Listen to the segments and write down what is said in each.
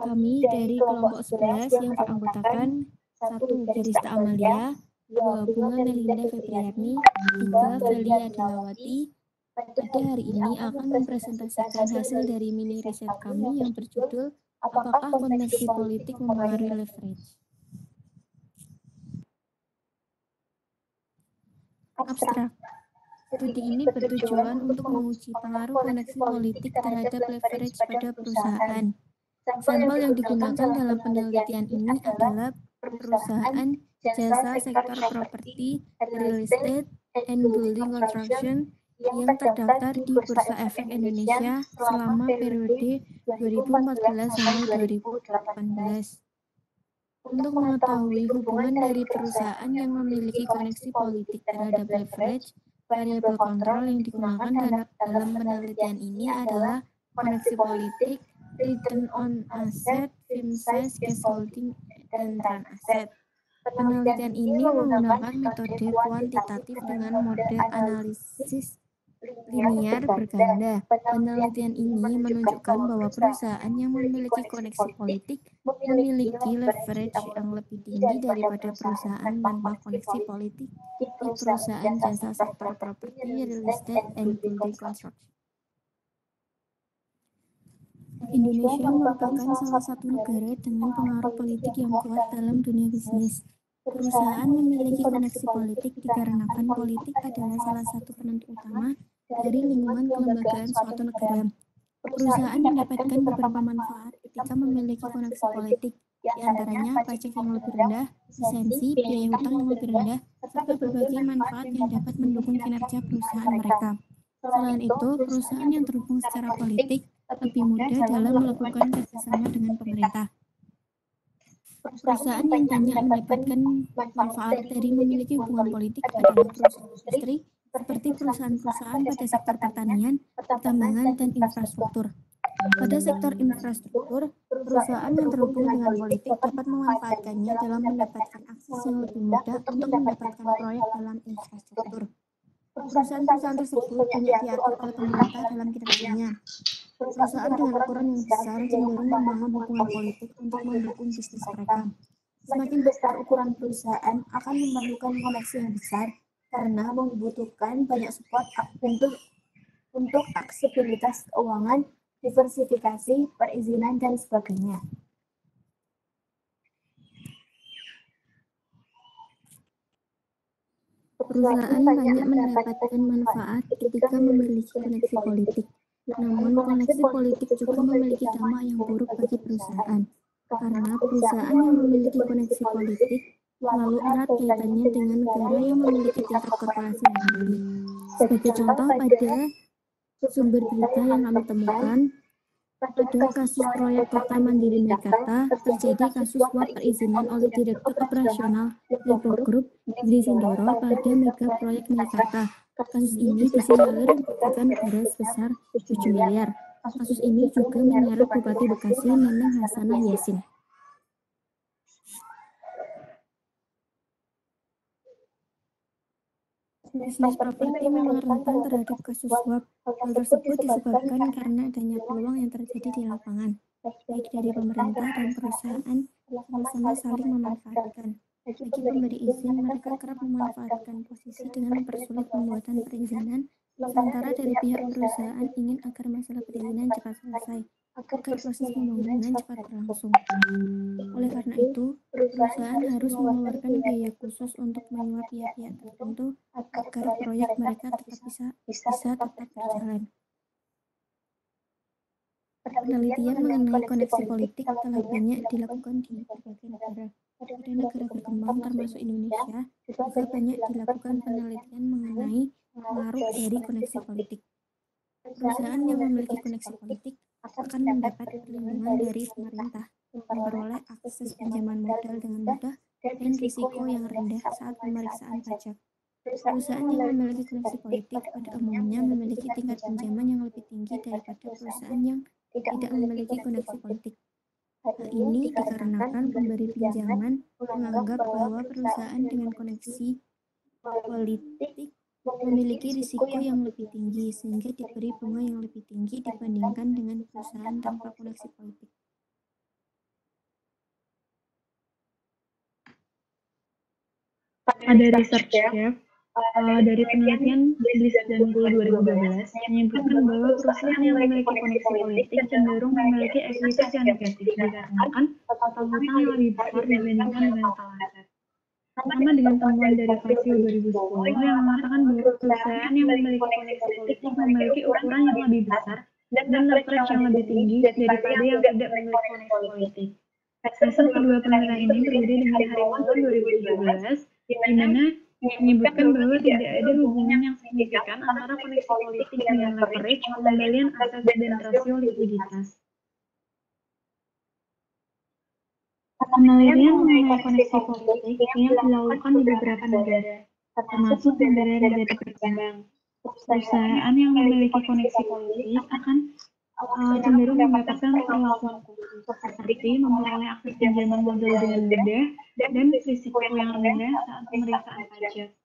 Kami dari kelompok 11 yang beranggotakan 1. Gerista Amalia, 2. Bunga Melinda Febriani, 3. Velia Adilawati. Pada hari ini akan mempresentasikan hasil dari mini riset kami yang berjudul Apakah Koneksi Politik Mempengaruhi Leverage? Abstrak. Studi ini bertujuan untuk menguji pengaruh koneksi politik terhadap leverage pada perusahaan. Sampel yang digunakan dalam penelitian ini adalah perusahaan jasa sektor properti, real estate, and building construction yang terdaftar di Bursa Efek Indonesia selama periode 2014 sampai 2018. Untuk mengetahui hubungan dari perusahaan yang memiliki koneksi politik terhadap leverage, variabel kontrol yang digunakan dalam penelitian ini adalah koneksi politik, return on asset, firm size, cash holding, dan run asset. Penelitian ini menggunakan metode kuantitatif dengan mode analisis linear berganda. Penelitian ini menunjukkan bahwa perusahaan yang memiliki koneksi politik memiliki leverage yang lebih tinggi daripada perusahaan tanpa koneksi politik di perusahaan jasa sektor properti, real estate, and building construction. Indonesia merupakan salah satu negara dengan pengaruh politik yang kuat dalam dunia bisnis. Perusahaan memiliki koneksi politik dikarenakan politik adalah salah satu penentu utama dari lingkungan kelembagaan suatu negara. Perusahaan mendapatkan beberapa manfaat ketika memiliki koneksi politik, di antaranya pajak yang lebih rendah, lisensi, biaya hutang yang lebih rendah, serta berbagai manfaat yang dapat mendukung kinerja perusahaan mereka. Selain itu, perusahaan yang terhubung secara politik lebih mudah dalam melakukan kerjasama dengan pemerintah. Perusahaan yang banyak mendapatkan manfaat dari memiliki hubungan politik adalah perusahaan industri, seperti perusahaan-perusahaan pada sektor pertanian, pertambangan, dan infrastruktur. Pada sektor infrastruktur, perusahaan yang terhubung dengan politik dapat memanfaatkannya dalam mendapatkan akses yang lebih mudah untuk mendapatkan proyek dalam infrastruktur. Perusahaan-perusahaan tersebut banyak diatur oleh pemerintah dalam kinerjanya. Perusahaan dengan ukuran yang besar cenderung membangun hubungan politik untuk mendukung bisnis mereka. Semakin besar ukuran perusahaan akan memerlukan koneksi yang besar karena membutuhkan banyak support untuk aksesibilitas keuangan, diversifikasi, perizinan, dan sebagainya. Perusahaan banyak mendapatkan manfaat ketika memiliki koneksi politik. Namun, koneksi politik juga memiliki dampak yang buruk bagi perusahaan, karena perusahaan yang memiliki koneksi politik selalu erat kaitannya dengan negara yang memiliki tingkat korporasi yang tinggi. Sebagai contoh, pada sumber berita yang kami temukan, pada kasus proyek Kota Mandiri Meikarta, terjadi kasus suap perizinan oleh Direktur Operasional Lipo Group, Giri Sindoro, pada mega proyek Meikarta. Kasus ini disinyalir merugikan negara sebesar 7 miliar. Kasus ini juga menyeret Bupati Bekasi, Neneng Hasanah Yassin. Bisnis properti memang rentan terhadap kasus suap. Hal tersebut disebabkan karena adanya peluang yang terjadi di lapangan, baik dari pemerintah dan perusahaan, sama-sama saling memanfaatkan. Bagi pemberi izin, mereka kerap memanfaatkan posisi dengan mempersulit pembuatan perizinan, sementara dari pihak perusahaan ingin agar masalah perizinan cepat selesai, agar proses pembangunan cepat berlangsung. Oleh karena itu, perusahaan harus mengeluarkan biaya khusus untuk menyuap pihak-pihak tertentu agar proyek mereka bisa tetap berjalan. Penelitian mengenai koneksi politik telah banyak dilakukan di berbagai negara. Pada negara berkembang termasuk Indonesia, juga banyak dilakukan penelitian mengenai pengaruh dari koneksi politik. Perusahaan yang memiliki koneksi politik akan mendapat perlindungan dari pemerintah, memperoleh akses pinjaman modal dengan mudah, dan risiko yang rendah saat pemeriksaan pajak. Perusahaan yang memiliki koneksi politik pada umumnya memiliki tingkat pinjaman yang lebih tinggi daripada perusahaan yang tidak memiliki koneksi politik. Hal ini dikarenakan pemberi pinjaman menganggap bahwa perusahaan dengan koneksi politik memiliki risiko yang lebih tinggi, sehingga diberi bunga yang lebih tinggi dibandingkan dengan perusahaan tanpa koneksi politik. Ada research dari penelitian BLIS dan GUL 2012 menyebutkan bahwa perusahaan yang memiliki koneksi politik cenderung memiliki ekuitas yang negatif dikarenakan total hutang yang lebih besar dibandingkan dengan total aset. Sama dengan temuan dari Vasio 2010 yang mengatakan bahwa perusahaan yang memiliki koneksi politik memiliki ukuran yang lebih besar dan leverage yang lebih tinggi daripada yang tidak memiliki koneksi politik. Hasil kedua penelitian ini berbeda dengan Harimawan 2017, di mana menyebutkan bahwa tidak ada hubungan yang signifikan antara koneksi politik dengan leverage, pengembalian aset, dan rasio likuiditas. Penelitian mengenai koneksi politik yang dilakukan di beberapa negara, termasuk negara-negara berkembang. Perusahaan yang memiliki koneksi politik akan cenderung mendapatkan perlakuan khusus, seperti memperoleh akses pinjaman modal dengan mudah dan risiko yang rendah saat pemeriksaan pajak.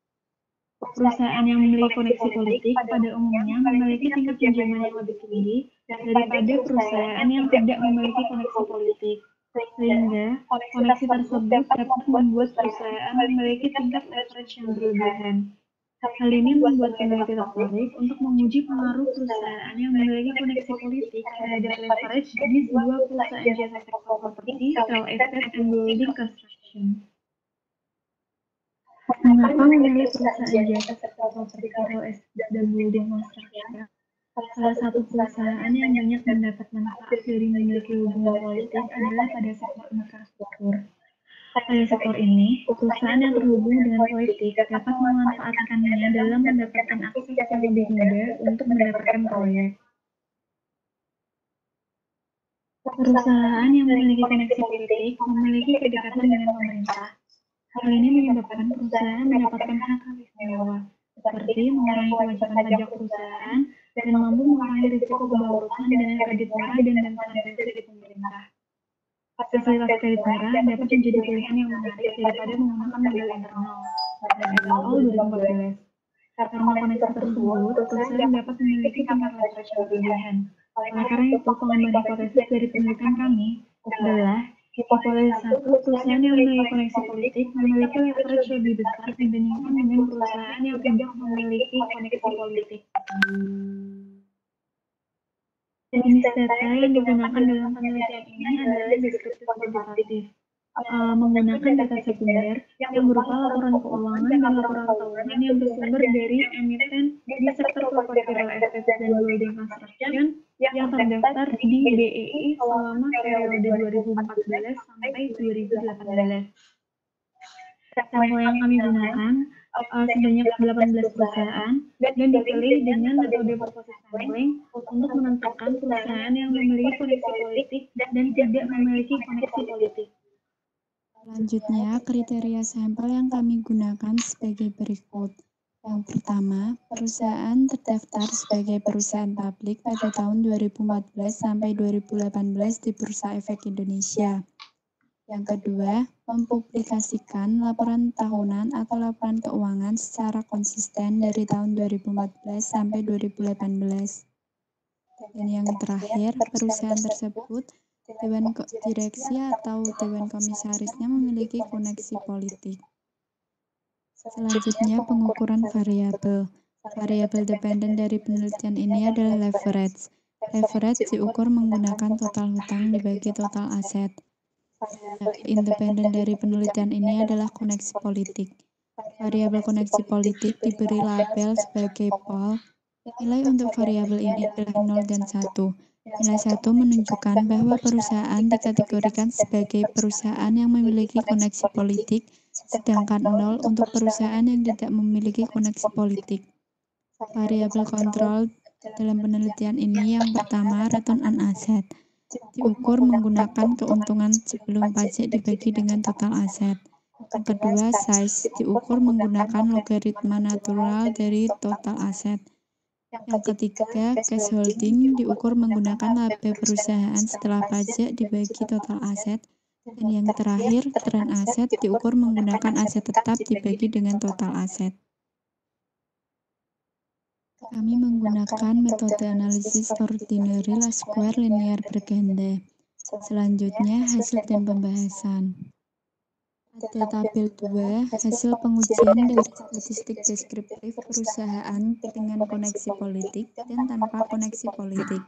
Perusahaan yang memiliki koneksi politik pada umumnya memiliki tingkat pinjaman yang lebih tinggi daripada perusahaan yang tidak memiliki koneksi politik, sehingga koneksi tersebut dapat membuat perusahaan memiliki tingkat leverage yang berlebihan. Hal ini membuat peneliti tertarik untuk menguji pengaruh perusahaan yang memiliki koneksi politik terhadap leverage di sebuah perusahaan jasa sektor properti, real estate, and building construction. Mengapa memilih perusahaan jasa sektor properti, real estate, dan building construction? Salah satu perusahaan yang banyak mendapat manfaat dari memiliki hubungan politik adalah pada sektor infrastruktur. Pada sektor ini, perusahaan yang terhubung dengan politik dapat memanfaatkannya dalam mendapatkan akses yang lebih mudah untuk mendapatkan proyek. Perusahaan yang memiliki koneksi politik memiliki kedekatan dengan pemerintah. Hal ini menyebabkan perusahaan mendapatkan hak istimewa, seperti mengurangi kewajiban pajak perusahaan dan mampu mengurangi risiko kebangkrutan dengan kredit murah dan bantuan pensiun dari pemerintah. Fasilitas kredit murah dapat menjadi pilihan yang menarik daripada menggunakan modal internal. FAO 2014. Karena koneksi tersebut, perusahaan dapat memiliki tingkat leverage yang berlebihan. Oleh karena itu, pengembangan hipotesis dari penelitian kami adalah hipotesis satu, perusahaan yang memiliki koneksi politik memiliki leverage lebih besar dibandingkan dengan perusahaan yang tidak memiliki koneksi politik. Jenis data yang digunakan dalam penelitian ini adalah deskriptif kuantitatif, menggunakan data sekunder yang berupa laporan keuangan dan laporan tahunan yang bersumber dari emiten di sektor properti, real estate, dan building construction yang terdaftar di BEI selama periode 2014 sampai 2018. Sampel yang kami gunakan sebanyak 18 perusahaan dan dipilih dengan metode purpose sampling untuk menentukan perusahaan yang memiliki koneksi politik dan tidak memiliki koneksi politik. Selanjutnya, kriteria sampel yang kami gunakan sebagai berikut. Yang pertama, perusahaan terdaftar sebagai perusahaan publik pada tahun 2014 sampai 2018 di Bursa Efek Indonesia. Yang kedua, mempublikasikan laporan tahunan atau laporan keuangan secara konsisten dari tahun 2014 sampai 2018. Dan yang terakhir, perusahaan tersebut, Dewan Direksi atau Dewan Komisarisnya memiliki koneksi politik. Selanjutnya, pengukuran variabel. Variabel dependen dari penelitian ini adalah leverage. Leverage diukur menggunakan total hutang dibagi total aset. Independen dari penelitian ini adalah koneksi politik. Variabel koneksi politik diberi label sebagai pol. Nilai untuk variabel ini adalah 0 dan 1. Nilai 1 menunjukkan bahwa perusahaan dikategorikan sebagai perusahaan yang memiliki koneksi politik, sedangkan 0 untuk perusahaan yang tidak memiliki koneksi politik. Variabel kontrol dalam penelitian ini yang pertama, return on asset. Diukur menggunakan keuntungan sebelum pajak dibagi dengan total aset. Yang kedua, size diukur menggunakan logaritma natural dari total aset. Yang ketiga, cash holding diukur menggunakan laba perusahaan setelah pajak dibagi total aset. Dan yang terakhir, trend aset diukur menggunakan aset tetap dibagi dengan total aset. Kami menggunakan metode analisis ordinary least square linear berganda. Selanjutnya, hasil dan pembahasan. Pada tabel 2, hasil pengujian dari statistik deskriptif perusahaan dengan koneksi politik dan tanpa koneksi politik.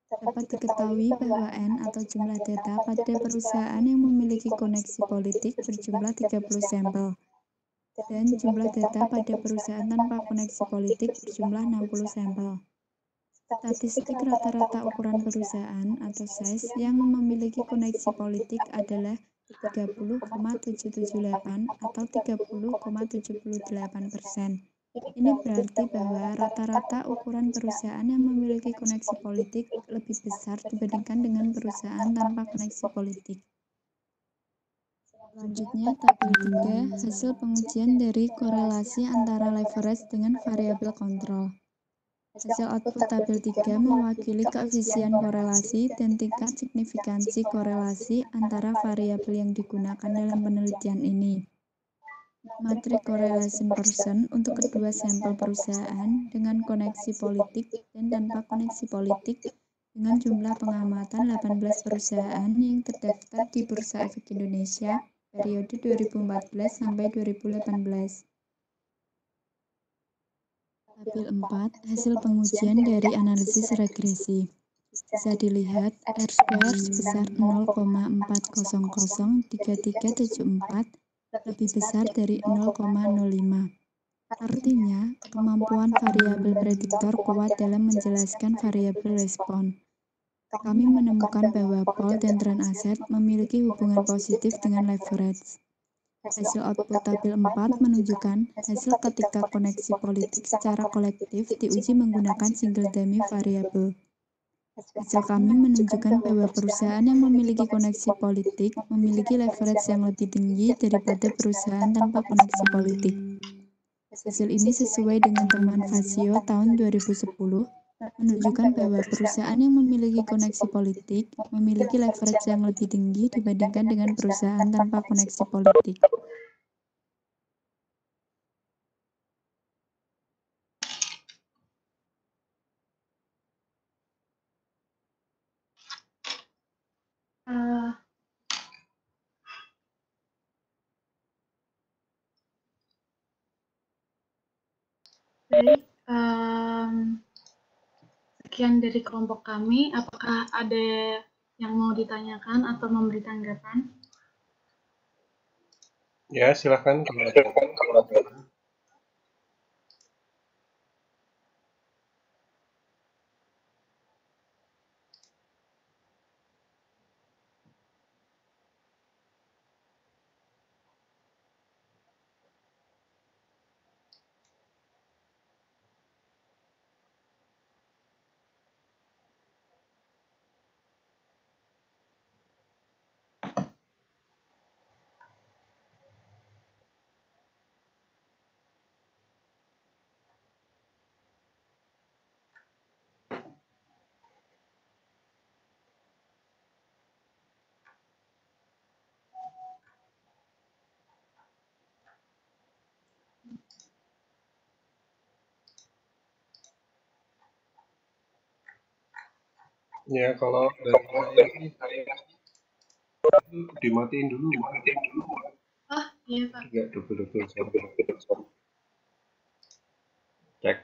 Dapat diketahui bahwa N atau jumlah data pada perusahaan yang memiliki koneksi politik berjumlah 30 sampel, dan jumlah data pada perusahaan tanpa koneksi politik berjumlah 60 sampel. Statistik rata-rata ukuran perusahaan atau size yang memiliki koneksi politik adalah 30,778 atau 30,78%. Ini berarti bahwa rata-rata ukuran perusahaan yang memiliki koneksi politik lebih besar dibandingkan dengan perusahaan tanpa koneksi politik. Selanjutnya, tabel 3, hasil pengujian dari korelasi antara leverage dengan variabel kontrol. Hasil output tabel 3 mewakili koefisien korelasi dan tingkat signifikansi korelasi antara variabel yang digunakan dalam penelitian ini. Matriks correlation person untuk kedua sampel perusahaan dengan koneksi politik dan tanpa koneksi politik dengan jumlah pengamatan 18 perusahaan yang terdaftar di Bursa Efek Indonesia periode 2014 sampai 2018. Tabel 4, hasil pengujian dari analisis regresi. Bisa dilihat R-square sebesar 0,4003374 lebih besar dari 0,05. Artinya, kemampuan variabel prediktor kuat dalam menjelaskan variabel respon. Kami menemukan bahwa Paul dan trend aset memiliki hubungan positif dengan leverage. Hasil output tabel 4 menunjukkan hasil ketika koneksi politik secara kolektif diuji menggunakan single dummy variable. Hasil kami menunjukkan bahwa perusahaan yang memiliki koneksi politik memiliki leverage yang lebih tinggi daripada perusahaan tanpa koneksi politik. Hasil ini sesuai dengan temuan Fazio tahun 2010, menunjukkan bahwa perusahaan yang memiliki koneksi politik memiliki leverage yang lebih tinggi dibandingkan dengan perusahaan tanpa koneksi politik. Baik, sekian dari kelompok kami. Apakah ada yang mau ditanyakan atau memberi tanggapan? Ya, silakan kalau ada. Ya, kalau dari saya dimatiin dulu. Oh, iya Pak. Tidak double-double. Cek.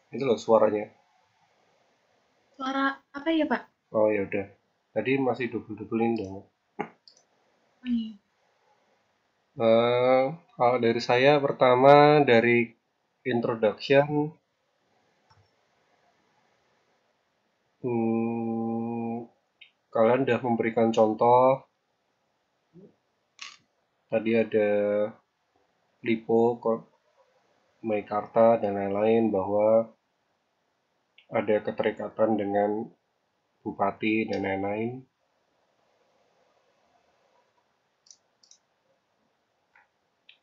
Itu loh suaranya. Suara apa ya Pak? Oh ya udah. Tadi masih double-doublein dong. Oh, iya. Kalau dari saya pertama dari introduction, kalian udah memberikan contoh. Tadi ada LIPO, Meikarta dan lain-lain bahwa ada keterikatan dengan bupati dan lain-lain.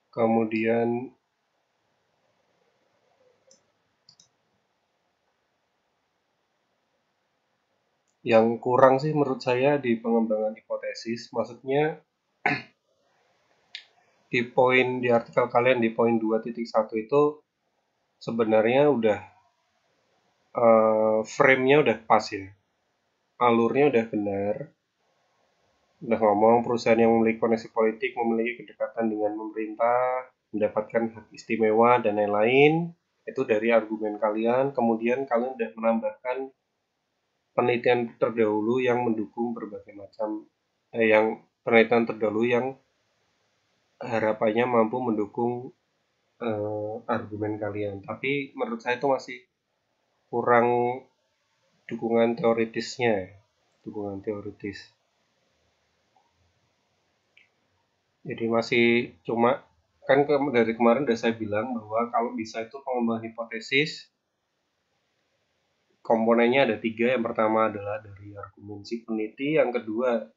Kemudian yang kurang sih menurut saya di pengembangan hipotesis, maksudnya di artikel kalian di poin 2.1 itu sebenarnya udah frame-nya udah pas ya, alurnya udah benar, Udah ngomong perusahaan yang memiliki koneksi politik memiliki kedekatan dengan pemerintah, mendapatkan hak istimewa dan lain-lain. Itu dari argumen kalian. Kemudian kalian udah menambahkan penelitian terdahulu yang mendukung berbagai macam yang penelitian terdahulu yang harapannya mampu mendukung argumen kalian. Tapi menurut saya itu masih kurang dukungan teoritisnya, dukungan teoritis. Jadi masih cuma kan dari kemarin udah saya bilang bahwa kalau bisa itu pengembangan hipotesis komponennya ada 3. Yang pertama adalah dari argumen si peneliti, yang kedua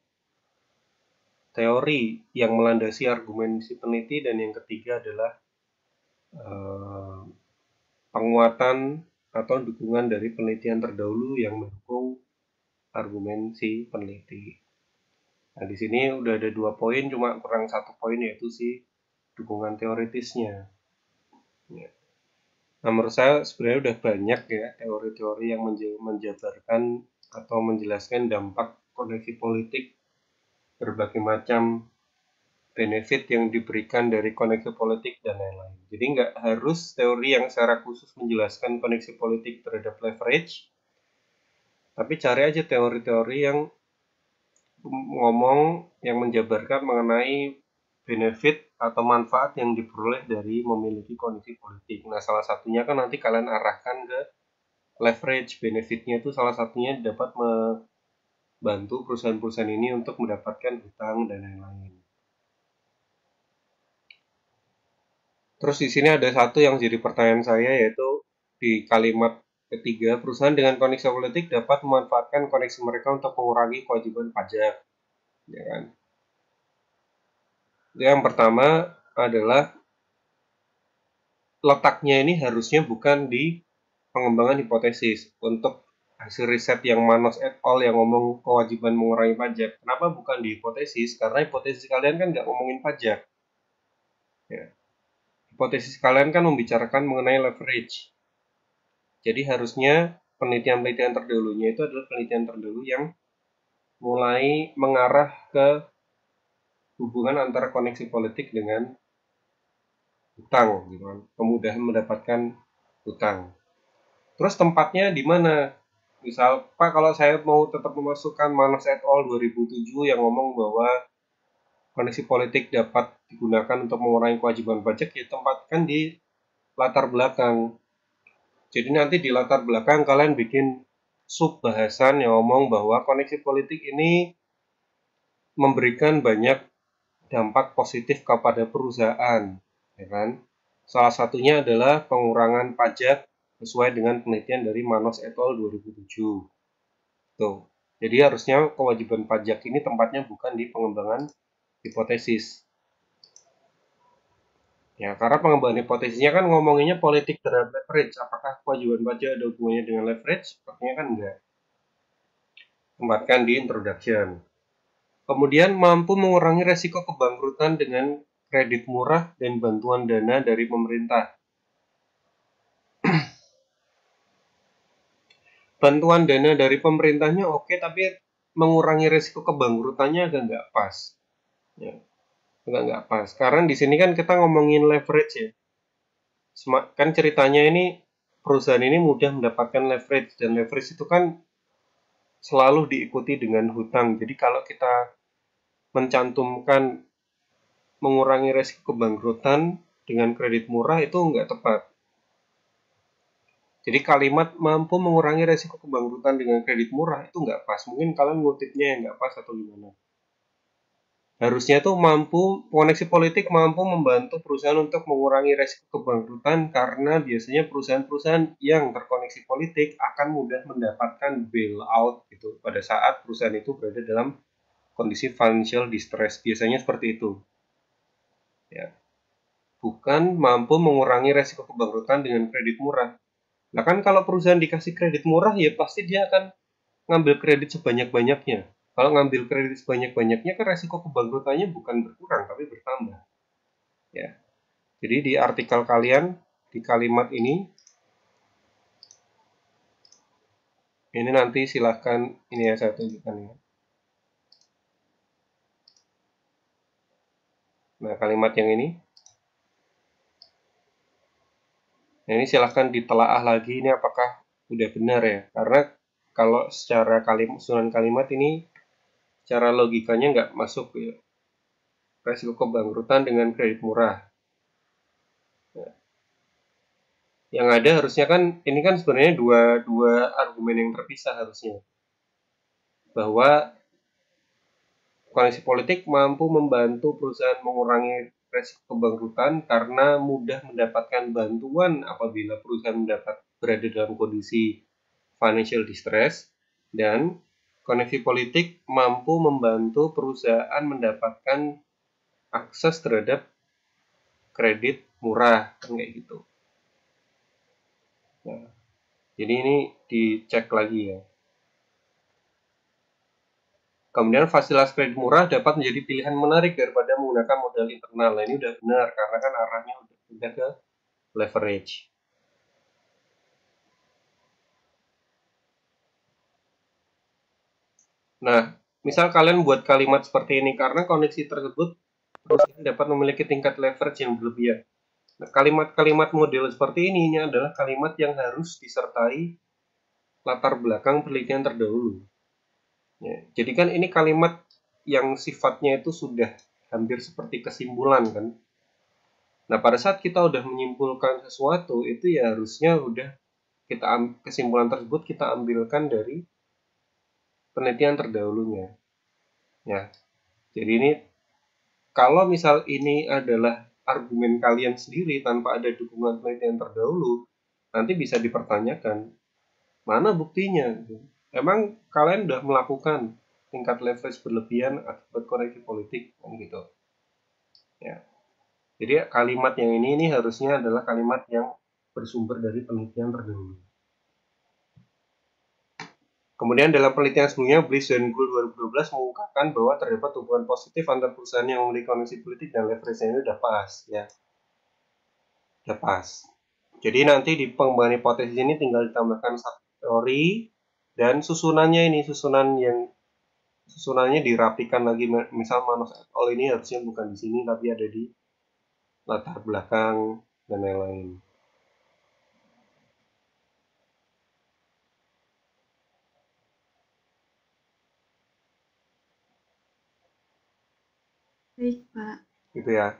teori yang melandasi argumen si peneliti, dan yang ketiga adalah penguatan atau dukungan dari penelitian terdahulu yang mendukung argumen si peneliti. Nah, di sini udah ada 2 poin, cuma kurang 1 poin yaitu si dukungan teoritisnya. Ya. Nah, menurut saya sebenarnya udah banyak ya teori-teori yang menjabarkan atau menjelaskan dampak koneksi politik, berbagai macam benefit yang diberikan dari koneksi politik dan lain-lain. Jadi nggak harus teori yang secara khusus menjelaskan koneksi politik terhadap leverage, tapi cari aja teori-teori yang ngomong yang menjabarkan mengenai benefit atau manfaat yang diperoleh dari memiliki kondisi politik. Nah, salah satunya kan nanti kalian arahkan ke leverage. Benefitnya itu salah satunya dapat membantu perusahaan-perusahaan ini untuk mendapatkan hutang dan lain-lain. Terus di sini ada satu yang jadi pertanyaan saya, yaitu di kalimat ketiga, perusahaan dengan koneksi politik dapat memanfaatkan koneksi mereka untuk mengurangi kewajiban pajak. Ya kan? Yang pertama adalah letaknya ini harusnya bukan di pengembangan hipotesis. Untuk hasil riset yang Manos et al. Yang ngomong kewajiban mengurangi pajak, kenapa bukan di hipotesis? Karena hipotesis kalian kan nggak ngomongin pajak. Ya. Hipotesis kalian kan membicarakan mengenai leverage. Jadi harusnya penelitian-penelitian terdahulunya itu adalah penelitian terdahulu yang mulai mengarah ke hubungan antara koneksi politik dengan hutang, gitu kan. Kemudahan mendapatkan hutang. Terus tempatnya di mana? Misal, Pak, kalau saya mau tetap memasukkan Manos et al. 2007 yang ngomong bahwa koneksi politik dapat digunakan untuk mengurangi kewajiban pajak, ya tempatkan di latar belakang. Jadi nanti di latar belakang kalian bikin sub bahasan yang ngomong bahwa koneksi politik ini memberikan banyak dampak positif kepada perusahaan, ya kan? Salah satunya adalah pengurangan pajak sesuai dengan penelitian dari Manos et al. 2007. Tuh. Jadi harusnya kewajiban pajak ini tempatnya bukan di pengembangan hipotesis. Ya, karena pengembangan hipotesisnya kan ngomonginnya politik terhadap leverage. Apakah kewajiban pajak ada hubungannya dengan leverage? Sepertinya kan enggak. Tempatkan di introduction. Kemudian mampu mengurangi resiko kebangkrutan dengan kredit murah dan bantuan dana dari pemerintah. Bantuan dana dari pemerintahnya oke, tapi mengurangi resiko kebangkrutannya agak nggak pas. Ya, agak nggak pas. Karena di sini kan kita ngomongin leverage ya. Kan ceritanya ini perusahaan ini mudah mendapatkan leverage, dan leverage itu kan selalu diikuti dengan hutang. Jadi kalau kita mencantumkan mengurangi resiko kebangkrutan dengan kredit murah itu nggak tepat. Jadi kalimat mampu mengurangi resiko kebangkrutan dengan kredit murah itu nggak pas. Mungkin kalian ngutipnya yang nggak pas atau gimana. Harusnya tuh koneksi politik mampu membantu perusahaan untuk mengurangi resiko kebangkrutan, karena biasanya perusahaan-perusahaan yang terkoneksi politik akan mudah mendapatkan bailout gitu pada saat perusahaan itu berada dalam kondisi financial distress. Biasanya seperti itu. Ya. Bukan mampu mengurangi resiko kebangkrutan dengan kredit murah. Nah kan kalau perusahaan dikasih kredit murah, ya pasti dia akan ngambil kredit sebanyak-banyaknya. Kalau ngambil kredit sebanyak-banyaknya kan resiko kebangkrutannya bukan berkurang tapi bertambah. Ya. Jadi di artikel kalian di kalimat ini nanti silahkan ini ya saya tunjukkan ya. Nah, kalimat yang ini. Nah, ini silahkan ditelaah lagi ini apakah udah benar ya. Karena kalau secara susunan kalimat ini secara logikanya nggak masuk ya. Resiko kebangkrutan dengan kredit murah. Nah, yang ada harusnya kan ini kan sebenarnya dua argumen yang terpisah harusnya. Bahwa kondisi politik mampu membantu perusahaan mengurangi resiko kebangkrutan karena mudah mendapatkan bantuan apabila perusahaan berada dalam kondisi financial distress, dan kondisi politik mampu membantu perusahaan mendapatkan akses terhadap kredit murah, kan kayak gitu. Nah, jadi ini dicek lagi ya. Kemudian fasilitas kredit murah dapat menjadi pilihan menarik daripada menggunakan modal internal. Nah, ini udah benar karena kan arahnya udah ke leverage. Nah, misal kalian buat kalimat seperti ini karena kondisi tersebut perusahaan dapat memiliki tingkat leverage yang berlebihan. Nah, kalimat-kalimat model seperti ini adalah kalimat yang harus disertai latar belakang penelitian terdahulu. Ya, jadi kan ini kalimat yang sifatnya itu sudah hampir seperti kesimpulan kan. Nah, pada saat kita udah menyimpulkan sesuatu, itu ya harusnya udah kesimpulan tersebut kita ambilkan dari penelitian terdahulunya. Ya, jadi ini kalau misal ini adalah argumen kalian sendiri tanpa ada dukungan penelitian terdahulu, nanti bisa dipertanyakan, mana buktinya? Emang kalian udah melakukan tingkat leverage berlebihan akibat koreksi politik, kan gitu. Ya. Jadi kalimat yang ini harusnya adalah kalimat yang bersumber dari penelitian terdahulu. Kemudian dalam penelitian sebelumnya, Bliss dan Gould 2012 mengungkapkan bahwa terdapat hubungan positif antar perusahaan yang memiliki kondisi politik dan leverage-nya ini udah pas, ya. Udah pas. Jadi nanti di pengembangan hipotesis ini tinggal ditambahkan satu teori dan susunannya ini susunannya dirapikan lagi. Misal Manos et al. Ini harusnya bukan di sini tapi ada di latar belakang dan lain-lain. Baik, Pak. Gitu ya.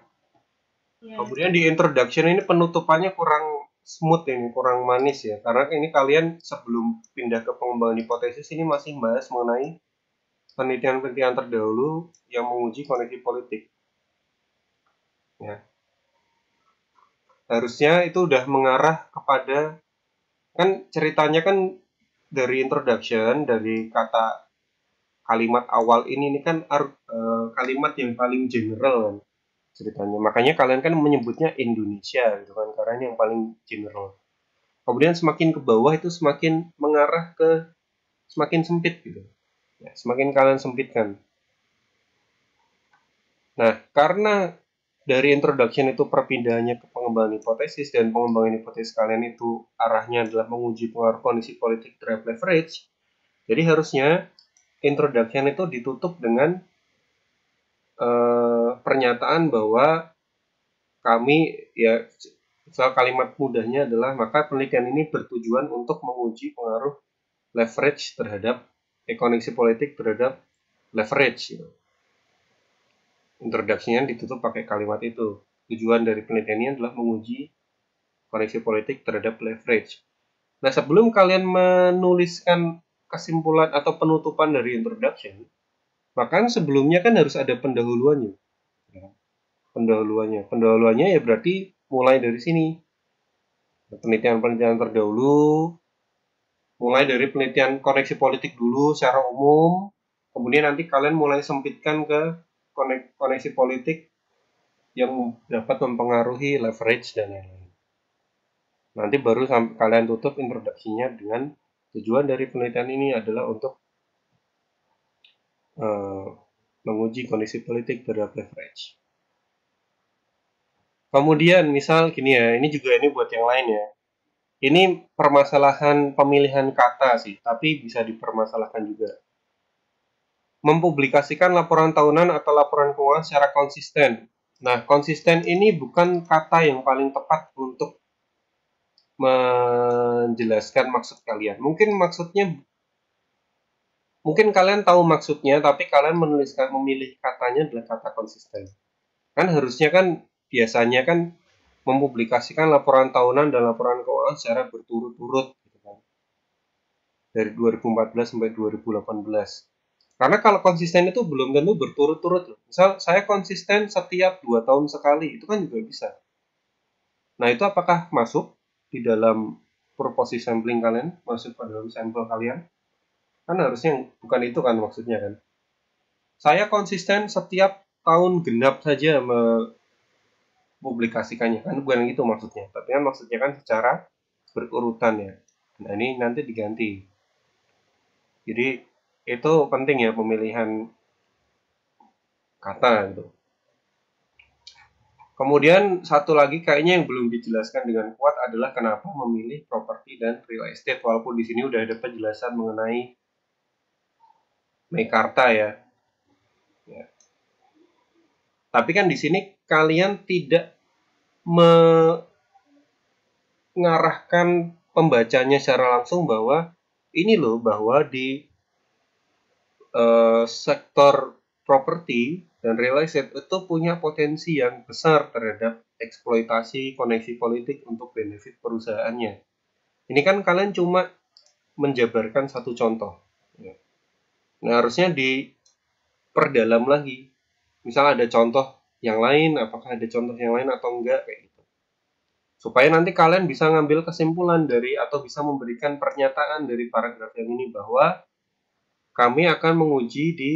Ya. Kemudian di introduction ini penutupannya kurang smooth ini, kurang manis ya. Karena ini kalian sebelum pindah ke pengembangan hipotesis ini masih bahas mengenai penelitian-penelitian terdahulu yang menguji koneksi politik. Ya. Harusnya itu udah mengarah kepada, kan ceritanya kan dari introduction, dari kata kalimat awal ini kan kalimat yang paling general kan ceritanya. Makanya kalian kan menyebutnya Indonesia gitu kan, karena ini yang paling general. Kemudian semakin ke bawah itu semakin mengarah ke semakin sempit gitu. Ya, semakin kalian sempitkan. Nah, karena dari introduction itu perpindahannya ke pengembangan hipotesis dan pengembangan hipotesis kalian itu arahnya adalah menguji pengaruh kondisi politik terhadap leverage. Jadi harusnya introduction itu ditutup dengan pernyataan bahwa kami ya soal kalimat mudahnya adalah maka penelitian ini bertujuan untuk menguji pengaruh leverage terhadap koneksi politik terhadap leverage gitu. Introduksinya ditutup pakai kalimat itu. Tujuan dari penelitian ini adalah menguji koneksi politik terhadap leverage. Nah, sebelum kalian menuliskan kesimpulan atau penutupan dari introduction, maka sebelumnya kan harus ada pendahuluannya. Pendahuluannya ya berarti mulai dari sini. Penelitian-penelitian terdahulu, mulai dari penelitian koneksi politik dulu secara umum, kemudian nanti kalian mulai sempitkan ke koneksi politik yang dapat mempengaruhi leverage dan lain-lain. Nanti baru kalian tutup introduksinya dengan tujuan dari penelitian ini adalah untuk menguji kondisi politik terhadap leverage. Kemudian misal gini ya, ini buat yang lain ya. Ini permasalahan pemilihan kata sih, tapi bisa dipermasalahkan juga. Mempublikasikan laporan tahunan atau laporan keuangan secara konsisten. Nah, konsisten ini bukan kata yang paling tepat untuk menjelaskan maksud kalian. Mungkin kalian tahu maksudnya, tapi kalian memilih katanya adalah kata konsisten. Kan harusnya kan biasanya kan mempublikasikan laporan tahunan dan laporan keuangan secara berturut-turut gitu kan. Dari 2014 sampai 2018. Karena kalau konsisten itu belum tentu berturut-turut. Misal saya konsisten setiap 2 tahun sekali, itu kan juga bisa. Nah, itu apakah masuk di dalam purpose sampling kalian? Masuk ke dalam sampel kalian? Kan harusnya bukan itu kan maksudnya kan. Saya konsisten setiap tahun genap saja mempublikasikannya. Kan bukan itu maksudnya. Tapi kan maksudnya kan secara berurutan ya. Nah, ini nanti diganti. Jadi, itu penting ya pemilihan kata gitu. Kemudian satu lagi kayaknya yang belum dijelaskan dengan kuat adalah kenapa memilih properti dan real estate, walaupun di sini udah ada penjelasan mengenai Mekarta ya. Tapi kan di sini kalian tidak mengarahkan pembacanya secara langsung bahwa ini loh, bahwa di sektor properti dan real estate itu punya potensi yang besar terhadap eksploitasi koneksi politik untuk benefit perusahaannya. Ini kan kalian cuma menjabarkan satu contoh. Nah, harusnya diperdalam lagi. Misal ada contoh yang lain, apakah ada contoh yang lain atau enggak, kayak gitu. Supaya nanti kalian bisa ngambil kesimpulan dari atau bisa memberikan pernyataan dari paragraf yang ini bahwa kami akan menguji di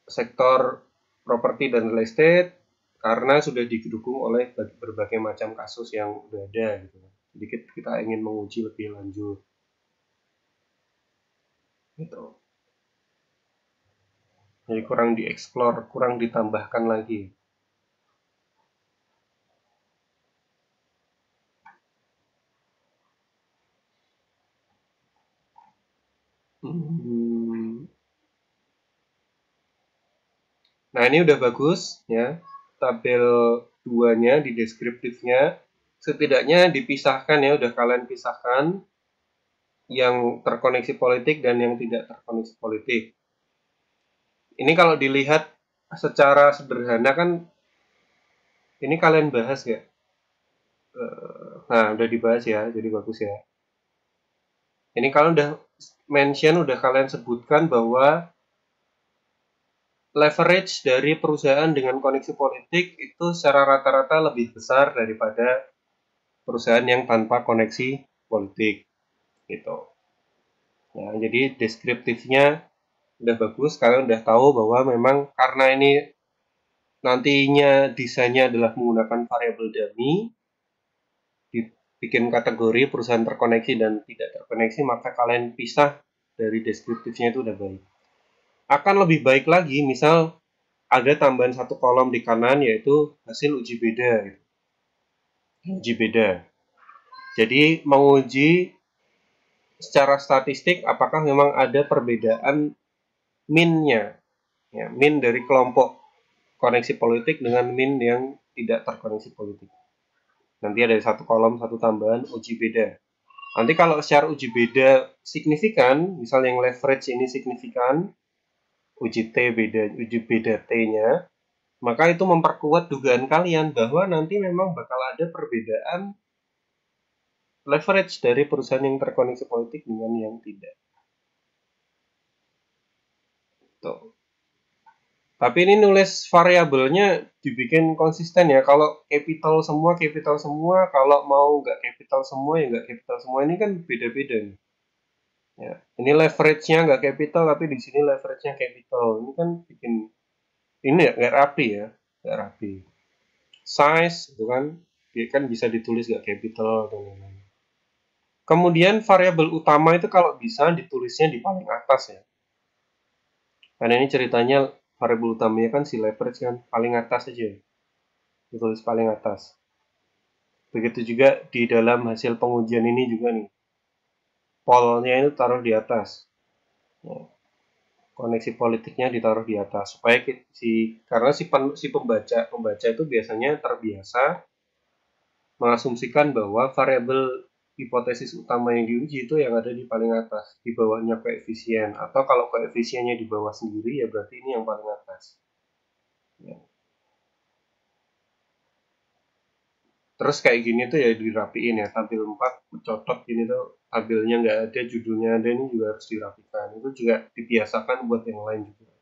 sektor properti dan real estate karena sudah didukung oleh berbagai macam kasus yang sudah ada gitu. Jadi kita ingin menguji lebih lanjut. Gitu. Jadi kurang dieksplor, kurang ditambahkan lagi. Nah, ini udah bagus ya. Tabel 2-nya di deskriptifnya setidaknya dipisahkan ya, udah kalian pisahkan yang terkoneksi politik dan yang tidak terkoneksi politik. Ini kalau dilihat secara sederhana kan ini kalian bahas ya. Nah, udah dibahas ya, jadi bagus ya. Ini kalian udah mention, udah kalian sebutkan bahwa leverage dari perusahaan dengan koneksi politik itu secara rata-rata lebih besar daripada perusahaan yang tanpa koneksi politik gitu. Nah, jadi deskriptifnya udah bagus, kalian udah tahu bahwa memang karena ini nantinya desainnya adalah menggunakan variabel dummy, dibikin kategori perusahaan terkoneksi dan tidak terkoneksi, maka kalian pisah dari deskriptifnya itu udah baik. Akan lebih baik lagi, misal ada tambahan satu kolom di kanan yaitu hasil uji beda. Gitu. Uji beda. Jadi menguji secara statistik apakah memang ada perbedaan min-nya. Ya, min dari kelompok koneksi politik dengan min yang tidak terkoneksi politik. Nanti ada satu kolom, satu tambahan, uji beda. Nanti kalau secara uji beda signifikan, misalnya yang leverage ini signifikan, uji beda T-nya, maka itu memperkuat dugaan kalian bahwa nanti memang bakal ada perbedaan leverage dari perusahaan yang terkoneksi politik dengan yang tidak. Tuh. Tapi ini nulis variabelnya dibikin konsisten ya. Kalau capital semua. Kalau mau nggak capital semua ya nggak capital semua. Ini kan beda-beda nih. Ya, ini leverage-nya nggak capital, tapi di sini leverage-nya capital. Ini kan bikin ini ya nggak rapi ya, nggak rapi. Size itu kan bisa ditulis nggak capital dan lain-lain. Kemudian variabel utama itu kalau bisa ditulisnya di paling atas ya. Karena ini ceritanya variabel utamanya kan si leverage kan paling atas aja. Ditulis paling atas. Begitu juga di dalam hasil pengujian ini juga nih. Polnya itu taruh di atas. Ya. koneksi politiknya ditaruh di atas supaya karena si pembaca itu biasanya terbiasa mengasumsikan bahwa variabel hipotesis utama yang diuji itu yang ada di paling atas, di bawahnya koefisien, atau kalau koefisiennya di bawah sendiri ya berarti ini yang paling atas. Ya. Terus kayak gini tuh ya dirapiin ya, tampil 4 cocok gini tuh tabelnya nggak ada, judulnya ada, ini juga harus dirapikan. Itu juga dibiasakan buat yang lain juga.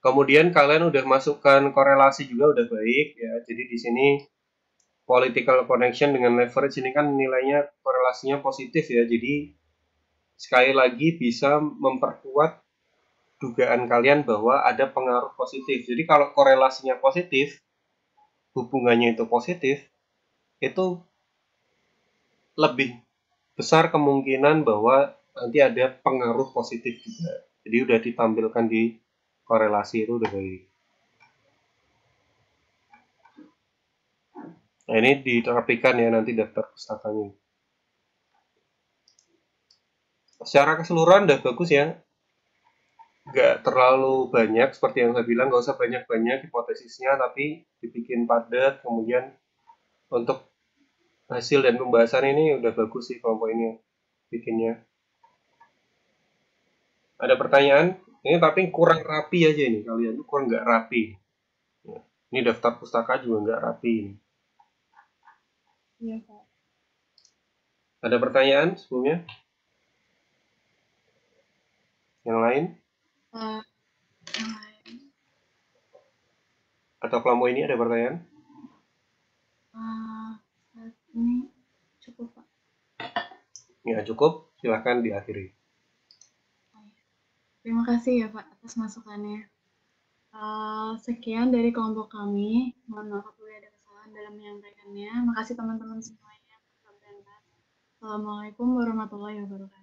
Kemudian kalian udah masukkan korelasi juga udah baik ya. Jadi di sini political connection dengan leverage ini kan nilainya korelasinya positif ya. Jadi sekali lagi bisa memperkuat dugaan kalian bahwa ada pengaruh positif. Jadi kalau korelasinya positif, hubungannya itu positif, itu lebih besar kemungkinan bahwa nanti ada pengaruh positif juga. Jadi udah ditampilkan di korelasi itu udah baik. Nah ini dirapikan ya nanti daftar pustakanya. Secara keseluruhan udah bagus ya. Nggak terlalu banyak seperti yang saya bilang, nggak usah banyak-banyak hipotesisnya, tapi dibikin padat. Kemudian untuk hasil dan pembahasan ini udah bagus sih kelompok ini bikinnya. Ada pertanyaan? Ini tapi kurang rapi aja ini, kalian tuh kurang nggak rapi. Ini daftar pustaka juga nggak rapi ini. Iya, Pak. Ada pertanyaan sebelumnya? Yang lain? Yang lain. Atau kelompok ini ada pertanyaan? Saat ini cukup, Pak. Ya cukup, silahkan diakhiri. Terima kasih ya Pak atas masukannya. Sekian dari kelompok kami. Mohon maaf apabila ada kesalahan dalam menyampaikannya. Makasih teman-teman semuanya. Assalamualaikum warahmatullahi wabarakatuh.